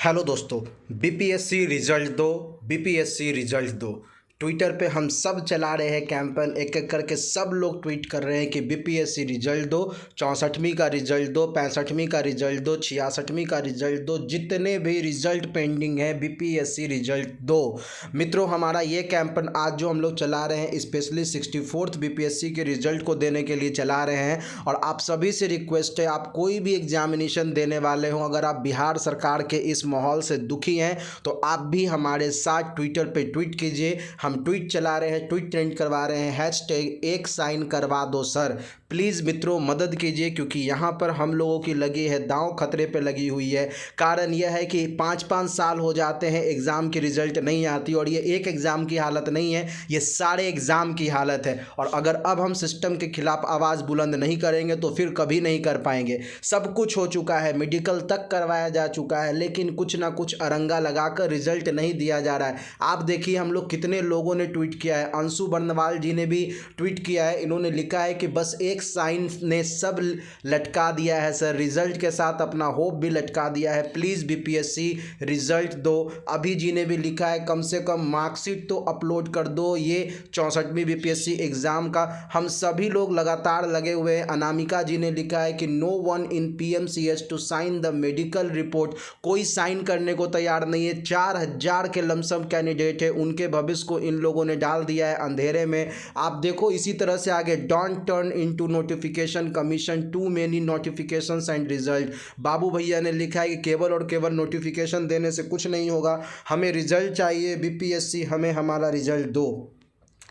Hello दोस्तों। BPSC result दो, BPSC result दो। ट्विटर पे हम सब चला रहे हैं कैंपेन, एक एक करके सब लोग ट्वीट कर रहे हैं कि बीपीएससी रिजल्ट दो, 64वीं का रिजल्ट दो, 65वीं का रिजल्ट दो, 66वीं का रिजल्ट दो, जितने भी रिजल्ट पेंडिंग है बीपीएससी रिजल्ट दो। मित्रों, हमारा ये कैंपेन आज जो हम लोग चला रहे हैं स्पेशली 64th बीपीएससी के रिजल्ट को देने के लिए चला रहे हैं। और आप सभी से रिक्वेस्ट है, आप कोई भी एग्जामिनेशन देने वाले हो, अगर आप बिहार सरकार के इस माहौल से दुखी हैं तो आप भी हमारे साथ ट्विटर पे ट्वीट कीजिए। हम ट्वीट चला रहे हैं, ट्वीट ट्रेंड करवा रहे हैं, हैशटैग एक साइन करवा दो सर। प्लीज़ मित्रों मदद कीजिए, क्योंकि यहाँ पर हम लोगों की लगी है दांव खतरे पे लगी हुई है। कारण यह है कि 5-5 साल हो जाते हैं एग्ज़ाम की रिज़ल्ट नहीं आती, और ये एक एग्ज़ाम की हालत नहीं है, ये सारे एग्ज़ाम की हालत है। और अगर अब हम सिस्टम के खिलाफ आवाज़ बुलंद नहीं करेंगे तो फिर कभी नहीं कर पाएंगे। सब कुछ हो चुका है, मेडिकल तक करवाया जा चुका है, लेकिन कुछ ना कुछ अरंगा लगाकर रिज़ल्ट नहीं दिया जा रहा है। आप देखिए हम लोग कितने लोगों ने ट्वीट किया है। अंशु बर्नवाल जी ने भी ट्वीट किया है, इन्होंने लिखा है कि बस एक साइन ने सब लटका दिया है सर, रिजल्ट के साथ अपना होप भी लटका दिया है। प्लीज़ बीपीएससी रिजल्ट दो। अभी जी ने भी लिखा है कम से कम मार्कशीट तो अपलोड कर दो, ये 64वीं बीपीएससी एग्ज़ाम का हम सभी लोग लगातार लगे हुए हैं। अनामिका जी ने लिखा है कि no one in PMCH to sign the medical report, कोई साइन करने को तैयार नहीं है। 4000 के लमसम कैंडिडेट है, उनके भविष्य को इन लोगों ने डाल दिया है अंधेरे में। आप देखो इसी तरह से आगे, don't turn into notification commission, too many notifications and result. Babu Bhaiya ने लिखा है कि केवल और केवल नोटिफिकेशन देने से कुछ नहीं होगा, हमें रिजल्ट चाहिए। बीपीएससी हमें हमारा रिजल्ट दो।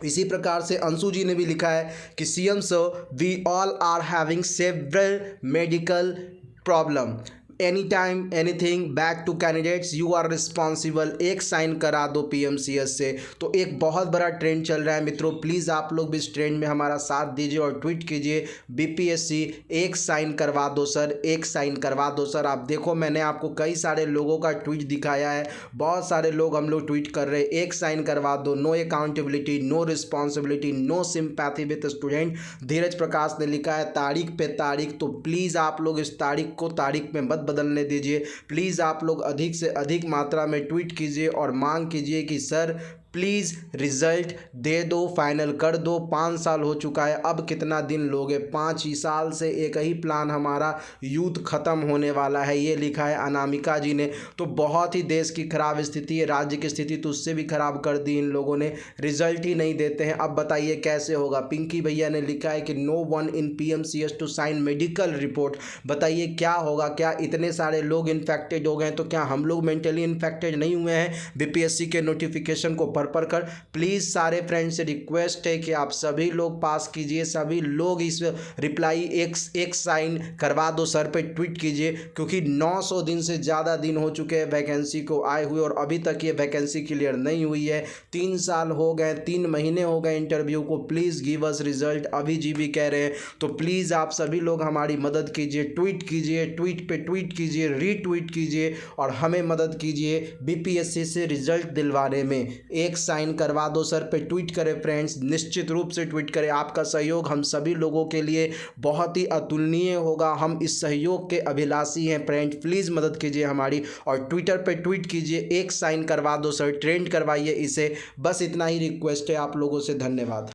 इसी प्रकार से अंशु जी ने भी लिखा है कि CM sir, we all are having several medical problem, any time anything back to candidates, you are responsible, एक साइन करा दो पीएमसीएस से। तो एक बहुत बड़ा ट्रेंड चल रहा है मित्रों, प्लीज़ आप लोग भी इस ट्रेंड में हमारा साथ दीजिए और ट्वीट कीजिए बीपीएससी एक साइन करवा दो सर, एक साइन करवा दो सर। आप देखो मैंने आपको कई सारे लोगों का ट्वीट दिखाया है, बहुत सारे लोग हम लोग ट्वीट कर रहे हैं एक साइन करवा दो, no accountability, no responsibility, no sympathy with student. Dheeraj Prakash ने लिखा है तारीख पे तारीख, तो प्लीज़ आप लोग इस तारीख को तारीख में मत बदलने दीजिए। प्लीज़ आप लोग अधिक से अधिक मात्रा में ट्वीट कीजिए और मांग कीजिए कि सर प्लीज़ रिज़ल्ट दे दो, फाइनल कर दो। 5 साल हो चुका है, अब कितना दिन लोगे? 5 ही साल से एक ही प्लान, हमारा यूथ ख़त्म होने वाला है, ये लिखा है अनामिका जी ने। तो बहुत ही देश की खराब स्थिति है, राज्य की स्थिति तो उससे भी खराब कर दी इन लोगों ने, रिजल्ट ही नहीं देते हैं। अब बताइए कैसे होगा? पिंकी भैया ने लिखा है कि no one in PMCH to sign medical report. बताइए क्या होगा? क्या इतने सारे लोग इन्फेक्टेड हो गए तो क्या हम लोग मेंटली इन्फेक्टेड नहीं हुए हैं बीपीएससी के नोटिफिकेशन को पर कर? प्लीज़ सारे फ्रेंड्स से रिक्वेस्ट है कि आप सभी लोग पास कीजिए, सभी लोग इस रिप्लाई एक साइन करवा दो सर पे ट्वीट कीजिए, क्योंकि 900 दिन से ज़्यादा दिन हो चुके हैं वैकेंसी को आए हुए और अभी तक ये वैकेंसी क्लियर नहीं हुई है। 3 साल हो गए, 3 महीने हो गए इंटरव्यू को। प्लीज़ गिव अस रिजल्ट, अभी जी भी कह रहे हैं। तो प्लीज़ आप सभी लोग हमारी मदद कीजिए, ट्वीट कीजिए, ट्वीट पे ट्वीट कीजिए, रीट्वीट कीजिए और हमें मदद कीजिए बीपीएससी से रिजल्ट दिलवाने में। एक साइन करवा दो सर पे ट्वीट करें फ्रेंड्स, निश्चित रूप से ट्वीट करें। आपका सहयोग हम सभी लोगों के लिए बहुत ही अतुलनीय होगा, हम इस सहयोग के अभिलाषी हैं फ्रेंड्स। प्लीज़ मदद कीजिए हमारी और ट्विटर पे ट्वीट कीजिए, एक साइन करवा दो सर, ट्रेंड करवाइए इसे। बस इतना ही रिक्वेस्ट है आप लोगों से। धन्यवाद।